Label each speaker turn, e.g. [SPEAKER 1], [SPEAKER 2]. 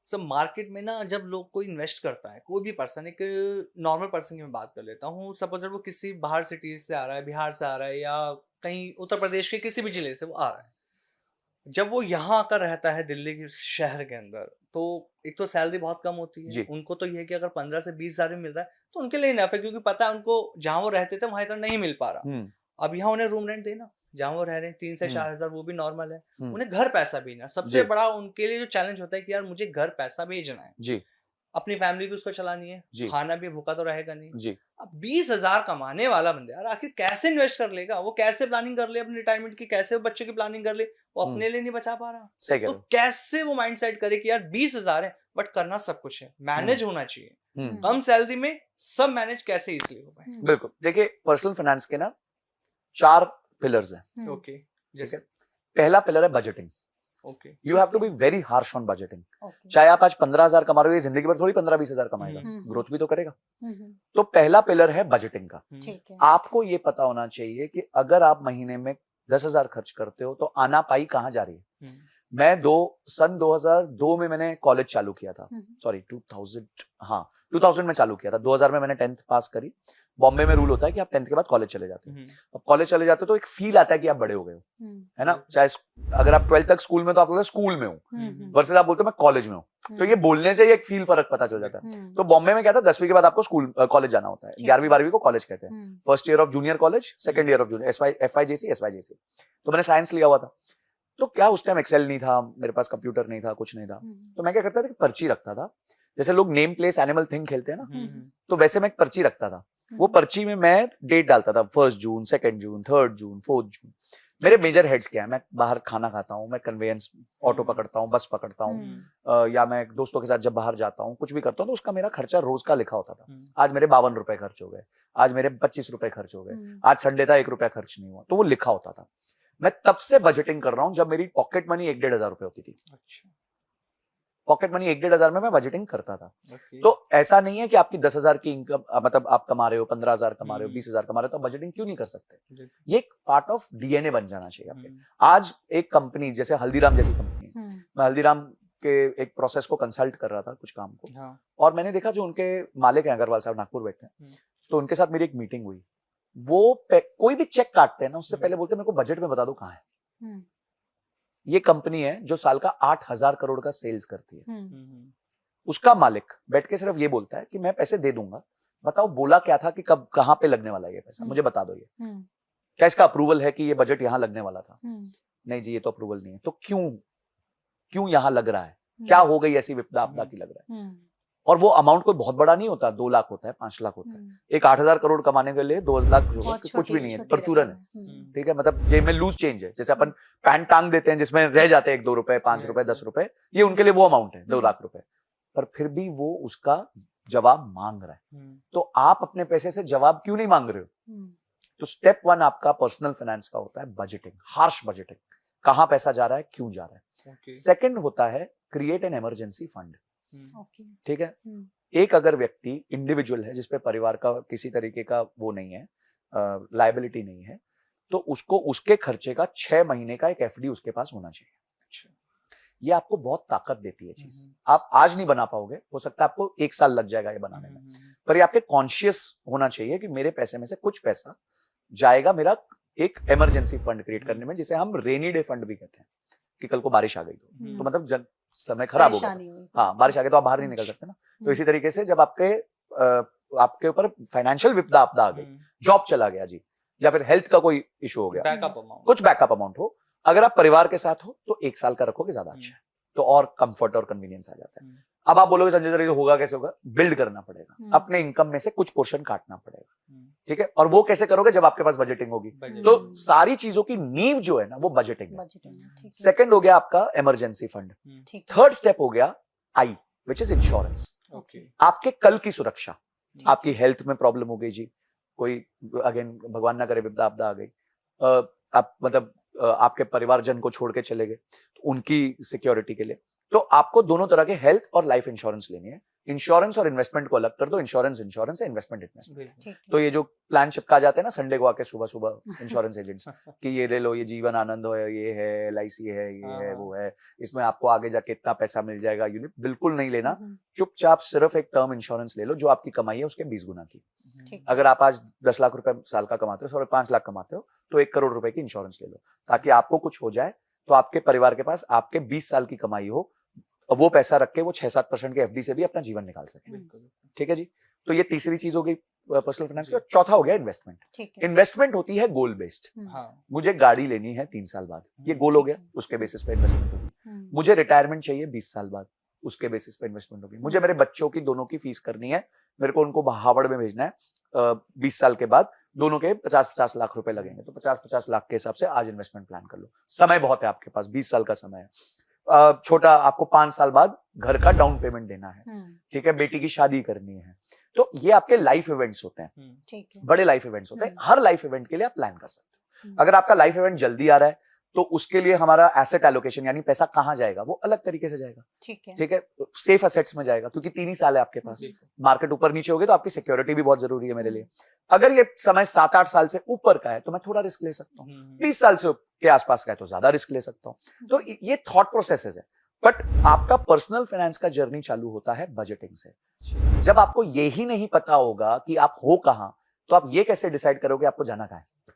[SPEAKER 1] सब मार्केट में ना जब लोग कोई इन्वेस्ट करता है, कोई भी पर्सन, एक नॉर्मल पर्सन की मैं बात कर लेता हूँ, सपोज वो किसी बाहर सिटी से आ रहा है, बिहार से आ रहा है, या कहीं उत्तर प्रदेश के किसी भी जिले से वो आ रहा है। जब वो यहाँ आकर रहता है दिल्ली के शहर के अंदर, तो एक तो सैलरी बहुत कम होती है,
[SPEAKER 2] जी।
[SPEAKER 1] उनको तो ये है कि अगर 15 से 20 हज़ार भी मिल रहा है तो उनके लिए इनफ है, क्योंकि पता है उनको जहाँ वो रहते थे वहाँ इतना नहीं मिल पा रहा।
[SPEAKER 2] हुँ,
[SPEAKER 1] अब यहाँ उन्हें रूम रेंट देना, जहाँ वो रह रहे हैं 3 से
[SPEAKER 2] हुँ,
[SPEAKER 1] 4 हज़ार वो भी नॉर्मल है।
[SPEAKER 2] हुँ।
[SPEAKER 1] उन्हें घर पैसा भेजना, सबसे
[SPEAKER 2] जी,
[SPEAKER 1] बड़ा उनके लिए जो चैलेंज होता है कि यार मुझे घर पैसा भेजना है।
[SPEAKER 2] जी,
[SPEAKER 1] अपनी फैमिली भी उसको चलानी है,
[SPEAKER 2] जी,
[SPEAKER 1] खाना भी, भूखा तो रहेगा नहीं।
[SPEAKER 2] जी।
[SPEAKER 1] अब 20,000 कमाने वाला बंदा यार आखिर कैसे इन्वेस्ट कर लेगा? वो कैसे प्लानिंग कर ले अपनी रिटायरमेंट की, कैसे वो बच्चे की प्लानिंग कर ले? वो
[SPEAKER 2] हुँ,
[SPEAKER 1] अपने लिए नहीं बचा पा रहा।
[SPEAKER 2] सही कह
[SPEAKER 1] तो
[SPEAKER 2] रहे हो।
[SPEAKER 1] कैसे वो माइंडसेट करे कि यार 20,000 है बट करना सब कुछ है,
[SPEAKER 2] हुँ,
[SPEAKER 1] मैनेज होना चाहिए।
[SPEAKER 2] हुँ,
[SPEAKER 3] हुँ,
[SPEAKER 1] कम सैलरी में सब मैनेज कैसे ईज़िली हो पाए?
[SPEAKER 3] हुँ,
[SPEAKER 2] बिल्कुल। देखिए पर्सनल फाइनेंस के ना 4 पिलर्स हैं,
[SPEAKER 3] हुँ,
[SPEAKER 1] ओके,
[SPEAKER 2] ठीक है?
[SPEAKER 1] जैसे
[SPEAKER 2] पहला पिलर है बजटिंग।
[SPEAKER 1] ओके।
[SPEAKER 2] यू हैव
[SPEAKER 3] ठीक
[SPEAKER 2] टू
[SPEAKER 3] है।
[SPEAKER 2] Be very harsh on budgeting.
[SPEAKER 3] Okay.
[SPEAKER 2] चाहे आप आज 15,000 कमा रहे हो, ये जिंदगी भर थोड़ी 15-20 हज़ार कमाएगा,
[SPEAKER 1] हुँ,
[SPEAKER 3] हुँ,
[SPEAKER 2] ग्रोथ भी तो करेगा।
[SPEAKER 3] हुँ,
[SPEAKER 2] तो पहला पिलर है बजटिंग का।
[SPEAKER 1] हुँ,
[SPEAKER 3] ठीक है।
[SPEAKER 2] आपको ये पता होना चाहिए कि अगर आप महीने में 10,000 खर्च करते हो, तो आनापाई कहाँ जा रही है?
[SPEAKER 1] हुँ,
[SPEAKER 2] मैं सन 2002 में मैंने कॉलेज चालू किया था।
[SPEAKER 3] हुँ,
[SPEAKER 2] सॉरी 2000, हाँ 2000 में चालू किया था। 2000 में मैंने 10th पास करी। बॉम्बे में रूल होता है कि आप 10th के बाद कॉलेज चले जाते हो।
[SPEAKER 1] हुँ,
[SPEAKER 2] अब कॉलेज चले जाते हो तो एक फील आता है कि आप बड़े हो गए हो,
[SPEAKER 3] हुँ,
[SPEAKER 2] है ना?
[SPEAKER 1] बिल्कुल।
[SPEAKER 2] चाहे अगर आप 12th तक स्कूल में हो तो आपको लगता है स्कूल में हूँ,
[SPEAKER 3] हुँ,
[SPEAKER 2] वर्सेस आप बोलते हो मैं कॉलेज में हूँ। तो ये बोलने से ही एक फील फर्क पता चल जाता है।
[SPEAKER 3] हुँ,
[SPEAKER 2] तो बॉम्बे में क्या था, 10वीं के बाद आपको स्कूल कॉलेज जाना होता है।
[SPEAKER 3] ठीक
[SPEAKER 2] 11वीं
[SPEAKER 3] है।
[SPEAKER 2] 12वीं को कॉलेज कहते हैं।
[SPEAKER 3] हुँ,
[SPEAKER 2] first year of junior college, second year of junior, FYJC, SYJC। तो मैंने साइंस लिया हुआ था। तो क्या उस टाइम एक्सेल नहीं था, मेरे पास कंप्यूटर नहीं था, कुछ नहीं था।
[SPEAKER 3] हुँ,
[SPEAKER 2] तो मैं क्या करता था कि पर्ची रखता था। जैसे लोग नेम प्लेस एनिमल थिंग खेलते हैं ना,
[SPEAKER 1] हुँ, हुँ,
[SPEAKER 2] तो वैसे मैं एक पर्ची रखता था। वो पर्ची में मैं डेट डालता था, 1 जून, 2 जून, 3 जून, 4 जून। मेरे मेजर हेड्स क्या है, मैं बाहर खाना खाता हूँ, मैं कन्वेंस ऑटो पकड़ता हूँ, बस पकड़ता हूँ, या मैं दोस्तों के साथ जब बाहर जाता हूँ, कुछ भी करता हूँ, तो उसका मेरा खर्चा रोज का लिखा होता था।
[SPEAKER 1] हुँ,
[SPEAKER 2] आज मेरे 52 रुपए खर्च हो गए, आज मेरे 25 रुपए खर्च हो गए,
[SPEAKER 3] हुँ,
[SPEAKER 2] आज संडे था 1 रुपया खर्च नहीं हुआ, तो वो लिखा होता था। मैं तब से बजटिंग कर रहा हूँ जब मेरी पॉकेट मनी 1-1.5 हज़ार रुपए होती थी।
[SPEAKER 1] अच्छा,
[SPEAKER 2] पॉकेट मनी 1-1.5 हज़ार में मैं बजटिंग करता था।
[SPEAKER 1] ओके।
[SPEAKER 2] तो ऐसा नहीं है कि आपकी 10,000 की इनकम, मतलब आप कमा रहे हो, 15,000 कमा रहे हो,
[SPEAKER 1] हुँ,
[SPEAKER 2] 20,000 कमा रहे हो, तो आप बजटिंग क्यों नहीं कर सकते?
[SPEAKER 1] बिल्कुल।
[SPEAKER 2] ये एक पार्ट ऑफ डीएनए बन जाना चाहिए आपके।
[SPEAKER 1] हुँ,
[SPEAKER 2] आज एक कंपनी जैसे हल्दीराम जैसी कंपनी है,
[SPEAKER 3] हुँ,
[SPEAKER 2] मैं हल्दीराम के एक प्रोसेस को कंसल्ट कर रहा था, कुछ काम को,
[SPEAKER 1] हाँ,
[SPEAKER 2] और मैंने देखा जो उनके मालिक हैं, अग्रवाल साहब, नागपुर बैठते हैं,
[SPEAKER 1] हुँ,
[SPEAKER 2] तो उनके साथ मेरी एक मीटिंग हुई। वो कोई भी चेक काटते हैं ना, उससे
[SPEAKER 1] हुँ,
[SPEAKER 2] पहले बोलते हैं मेरे को बजट में बता दो कहाँ है।
[SPEAKER 3] हुँ,
[SPEAKER 2] ये कंपनी है जो साल का 8,000 करोड़ का सेल्स करती है।
[SPEAKER 3] हुँ,
[SPEAKER 1] हुँ,
[SPEAKER 2] उसका मालिक बैठ के सिर्फ ये बोलता है कि मैं पैसे दे दूंगा, बताओ बोला क्या था कि कब कहाँ पे लगने वाला है ये पैसा,
[SPEAKER 3] हुँ,
[SPEAKER 2] मुझे बता दो ये।
[SPEAKER 3] हुँ,
[SPEAKER 2] क्या इसका अप्रूवल है कि ये बजट यहाँ लगने वाला था?
[SPEAKER 3] हुँ,
[SPEAKER 2] नहीं जी, ये तो अप्रूवल नहीं है। तो क्यों क्यों यहाँ लग रहा है?
[SPEAKER 3] हुँ,
[SPEAKER 2] क्या हो गई ऐसी विपदा आपदा
[SPEAKER 1] हुँ,
[SPEAKER 2] की लग रहा है?
[SPEAKER 3] हुँ,
[SPEAKER 2] और वो अमाउंट कोई बहुत बड़ा नहीं होता, 2 लाख होता है, 5 लाख होता है।
[SPEAKER 3] हुँ,
[SPEAKER 2] एक 8,000 करोड़ कमाने के लिए 2 लाख जो है,
[SPEAKER 3] बहुत
[SPEAKER 2] कुछ भी नहीं है,
[SPEAKER 3] छोटी
[SPEAKER 2] परचूरन
[SPEAKER 3] रकम
[SPEAKER 2] है।
[SPEAKER 3] है।
[SPEAKER 1] हुँ,
[SPEAKER 2] ठीक है, मतलब जेब में लूज चेंज है, जैसे अपन पैंट टांग देते हैं जिसमें रह जाते हैं 1-2 रुपए, 5 रुपए,
[SPEAKER 1] वैसे,
[SPEAKER 2] 10 रुपए, ये उनके लिए वो अमाउंट है, 2
[SPEAKER 3] हुँ,
[SPEAKER 2] लाख रुपए। पर फिर भी वो उसका जवाब मांग रहा है।
[SPEAKER 1] हुँ,
[SPEAKER 2] तो आप अपने पैसे से जवाब क्यों नहीं मांग रहे हो?
[SPEAKER 3] हुँ,
[SPEAKER 2] तो स्टेप 1 आपका पर्सनल फाइनेंस का होता है बजटिंग, हार्श बजटिंग। कहां पैसा जा रहा है, क्यों जा रहा है।
[SPEAKER 1] ओके,
[SPEAKER 2] सेकंड होता है create an emergency fund.
[SPEAKER 1] Hmm,
[SPEAKER 3] okay,
[SPEAKER 2] ठीक है,
[SPEAKER 3] हुँ,
[SPEAKER 2] एक अगर व्यक्ति इंडिविजुअल है जिसपे परिवार का किसी तरीके का वो नहीं है, लायबिलिटी नहीं है, तो उसको उसके खर्चे का 6 महीने का एक एफडी उसके पास होना चाहिए।
[SPEAKER 1] अच्छा,
[SPEAKER 2] ये आपको बहुत ताकत देती है चीज।
[SPEAKER 1] हुँ,
[SPEAKER 2] आप आज नहीं बना पाओगे, हो सकता है आपको 1 साल लग जाएगा ये बनाने में,
[SPEAKER 1] हुँ,
[SPEAKER 2] पर ये आपके कॉन्शियस होना चाहिए कि मेरे पैसे में से कुछ पैसा जाएगा मेरा एक इमरजेंसी फंड क्रिएट करने में, जिसे हम रेनी डे फंड भी कहते हैं, कि कल को बारिश आ गई तो मतलब जब समय खराब हो गया
[SPEAKER 3] परेशानी हुई।
[SPEAKER 2] हाँ, बारिश आ गई तो आप बाहर नहीं निकल सकते ना। तो इसी तरीके से जब आपके ऊपर फाइनेंशियल विपदा आपदा आ गई, जॉब चला गया जी, या फिर हेल्थ का कोई इशू हो गया,
[SPEAKER 1] बैकअप अमाउंट,
[SPEAKER 2] कुछ बैकअप अमाउंट हो, अगर आप परिवार के साथ हो तो 1 साल का रखोगे, ज्यादा अच्छा है, तो और कंफर्ट और कन्वीनियंस आ जाता है। अब आप बोलोगे संजय सर ये होगा कैसे होगा? बिल्ड करना पड़ेगा, अपने इनकम में से कुछ पोर्शन काटना पड़ेगा। ठीक है, और वो कैसे करोगे? जब आपके पास बजटिंग होगी।
[SPEAKER 1] बजट,
[SPEAKER 2] तो सारी चीजों की नींव जो है ना, वो बजटिंग है।
[SPEAKER 3] बजटिंग है, ठीक है,
[SPEAKER 2] सेकंड हो गया आपका इमरजेंसी फंड।
[SPEAKER 3] ठीक है,
[SPEAKER 2] थर्ड स्टेप हो गया आई, विच इज इंश्योरेंस।
[SPEAKER 1] ओके,
[SPEAKER 2] आपके कल की सुरक्षा,
[SPEAKER 3] ठीक
[SPEAKER 2] आपकी हेल्थ में प्रॉब्लम हो गई जी, कोई अगेन भगवान ना करे विपदा आपदा आ गई, आप मतलब आपके परिवारजन को छोड़ के चले गए, तो उनकी सिक्योरिटी के लिए तो आपको दोनों तरह के हेल्थ और लाइफ इंश्योरेंस लेनी है। इंश्योरेंस और इन्वेस्टमेंट को अलग कर दो, इंश्योरेंस इंश्योरेंस है, इन्वेस्टमेंट इन्वेस्टमेंट।
[SPEAKER 1] बिल्कुल।
[SPEAKER 3] ठीक
[SPEAKER 2] तो ये जो प्लान चिपका जाते हैं ना संडे को आके सुबह सुबह इंश्योरेंस एजेंट्स कि ये ले लो, ये जीवन आनंद है, ये है LIC है, ये है, वो है, इसमें आपको आगे जाके इतना पैसा मिल जाएगा, यूनिट बिल्कुल नहीं लेना। चुपचाप सिर्फ एक टर्म इंश्योरेंस ले लो जो आपकी कमाई है उसके 20 गुना की।
[SPEAKER 3] ठीक
[SPEAKER 2] अगर आप आज 10 लाख रुपए साल का कमाते हो, 5 लाख कमाते हो, तो 1 करोड़ रुपए की इंश्योरेंस ले लो, ताकि आपको कुछ हो जाए तो आपके परिवार के पास आपके 20 साल की कमाई हो, वो पैसा रख के वो 6-7% के FD से भी अपना जीवन निकाल सके।
[SPEAKER 1] बिल्कुल।
[SPEAKER 2] ठीक है जी। तो ये तीसरी चीज हो गई पर्सनल फाइनेंस की। और चौथा हो गया इन्वेस्टमेंट।
[SPEAKER 3] ठीक है।
[SPEAKER 2] इन्वेस्टमेंट होती है गोल बेस्ड।
[SPEAKER 1] हाँ।
[SPEAKER 2] मुझे गाड़ी लेनी है 3 साल बाद, ये गोल हो
[SPEAKER 3] ठीक
[SPEAKER 2] गया,
[SPEAKER 3] है।
[SPEAKER 2] उसके बेसिस पे इन्वेस्टमेंट होगी। मुझे रिटायरमेंट चाहिए 20 साल बाद, उसके बेसिस पे इन्वेस्टमेंट होगी। मुझे मेरे बच्चों की दोनों की फीस करनी है, मेरे को उनको हार्वर्ड में भेजना है 20 साल के बाद, दोनों के 50-50 लाख रुपए लगेंगे, तो 50-50 लाख के हिसाब से आज इन्वेस्टमेंट प्लान कर लो। समय बहुत है आपके पास, 20 साल का समय है। छोटा आपको 5 साल बाद घर का डाउन पेमेंट देना है, ठीक है, बेटी की शादी करनी है, तो ये आपके लाइफ इवेंट्स होते हैं,
[SPEAKER 3] ठीक है।
[SPEAKER 2] बड़े लाइफ इवेंट्स होते हैं। हर लाइफ इवेंट के लिए आप प्लान कर सकते हो। अगर आपका लाइफ इवेंट जल्दी आ रहा है तो उसके लिए हमारा एसेट एलोकेशन यानी पैसा कहां जाएगा वो अलग तरीके से जाएगा।
[SPEAKER 3] ठीक है।
[SPEAKER 2] ठीक है, सेफ एसेट्स में जाएगा, क्योंकि 3 ही साल है आपके पास। मार्केट ऊपर नीचे हो गई तो आपकी सिक्योरिटी भी बहुत जरूरी है मेरे लिए। अगर ये समय 7-8 साल से ऊपर का है तो मैं थोड़ा रिस्क ले सकता हूँ, 20 साल से के आसपास का है तो ज्यादा रिस्क ले सकता हूँ। तो ये थॉट प्रोसेसेस है। बट आपका पर्सनल फाइनेंस का जर्नी चालू होता है बजटिंग से। जब आपको यही नहीं पता होगा कि आप हो कहां, तो आप ये कैसे डिसाइड करोगे आपको जाना कहां है।